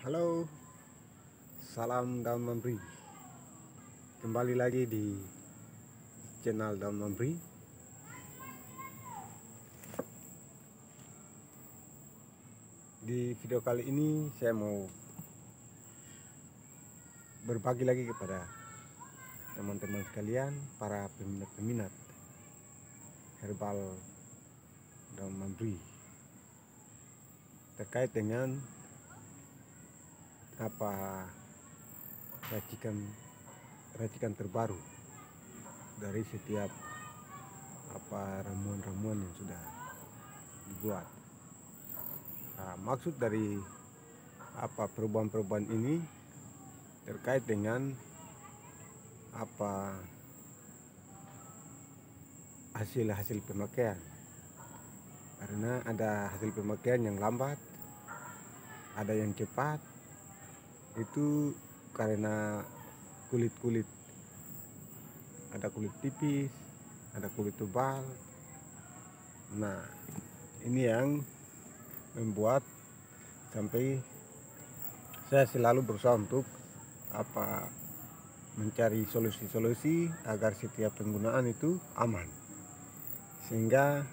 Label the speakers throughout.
Speaker 1: Halo, salam Daun Memberi. Kembali lagi di channel Daun Memberi. Di video kali ini saya mau berbagi lagi kepada teman-teman sekalian, para peminat-peminat herbal Daun Memberi, terkait dengan racikan terbaru dari setiap ramuan-ramuan yang sudah dibuat. Maksud dari perubahan-perubahan ini terkait dengan hasil pemakaian, karena ada hasil pemakaian yang lambat, ada yang cepat. Itu karena kulit, ada kulit tipis, ada kulit tebal. Nah, ini yang membuat sampai saya selalu berusaha untuk mencari solusi-solusi agar setiap penggunaan itu aman, sehingga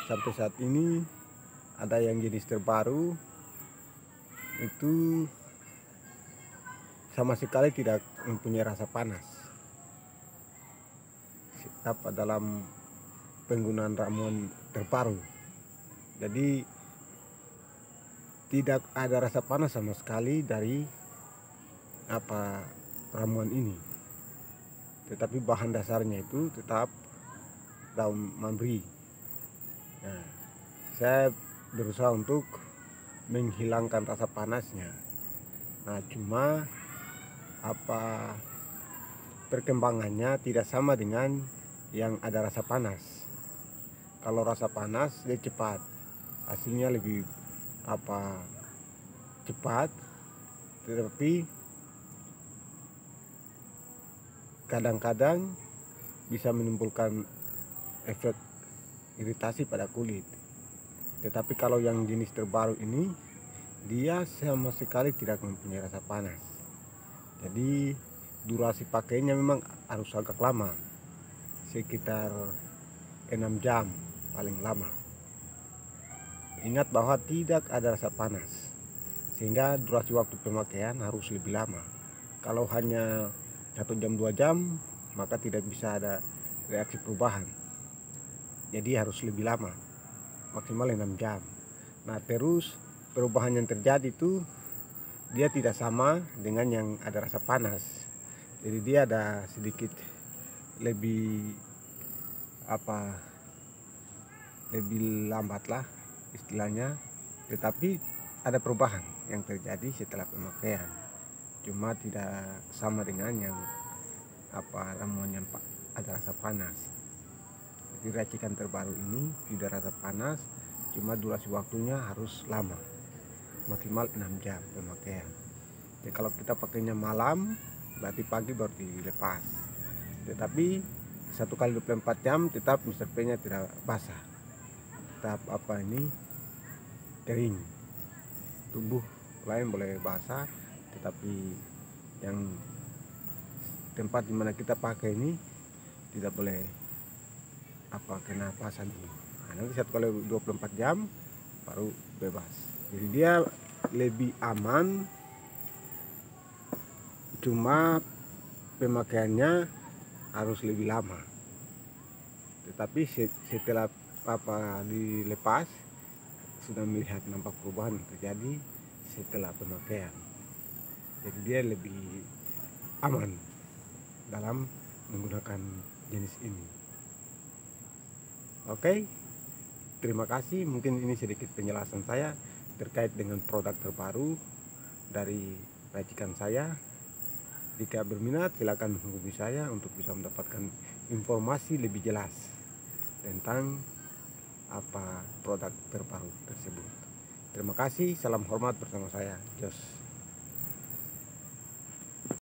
Speaker 1: sampai saat ini ada yang jenis terbaru itu sama sekali tidak mempunyai rasa panas dalam penggunaan ramuan terbaru. Jadi tidak ada rasa panas sama sekali dari ramuan ini, tetapi bahan dasarnya itu tetap daun memberi. Nah, saya berusaha untuk menghilangkan rasa panasnya. Nah, cuma perkembangannya tidak sama dengan yang ada rasa panas. Kalau rasa panas dia cepat, hasilnya lebih cepat, tetapi kadang-kadang bisa menimbulkan efek iritasi pada kulit. Tetapi kalau yang jenis terbaru ini, dia sama sekali tidak mempunyai rasa panas. Jadi durasi pakainya memang harus agak lama, sekitar 6 jam paling lama. Ingat bahwa tidak ada rasa panas, sehingga durasi waktu pemakaian harus lebih lama. Kalau hanya 1 jam 2 jam, maka tidak bisa ada reaksi perubahan. Jadi harus lebih lama, maksimal 6 jam. Nah, terus perubahan yang terjadi itu dia tidak sama dengan yang ada rasa panas. Jadi dia ada sedikit lebih lebih lambat lah istilahnya, tetapi ada perubahan yang terjadi setelah pemakaian. Cuma tidak sama dengan yang ramuan yang ada rasa panas. Jadi racikan terbaru ini tidak rasa panas, cuma durasi waktunya harus lama, maksimal 6 jam pemakaian. Jadi kalau kita pakainya malam, berarti pagi baru dilepas. Tetapi 1 kali 24 jam tetap Mr. P nya tidak basah, tetap kering. Tubuh lain boleh basah, tetapi yang tempat dimana kita pakai ini tidak boleh kena pasan ini. Nah, nanti 1 kali 24 jam baru bebas. Jadi dia lebih aman, cuma pemakaiannya harus lebih lama. Tetapi setelah dilepas, sudah melihat nampak perubahan yang terjadi setelah pemakaian. Jadi dia lebih aman dalam menggunakan jenis ini. Oke, terima kasih. Mungkin ini sedikit penjelasan saya terkait dengan produk terbaru dari racikan saya. Jika berminat, silakan menghubungi saya untuk bisa mendapatkan informasi lebih jelas tentang produk terbaru tersebut. Terima kasih, salam hormat bersama saya, Jos.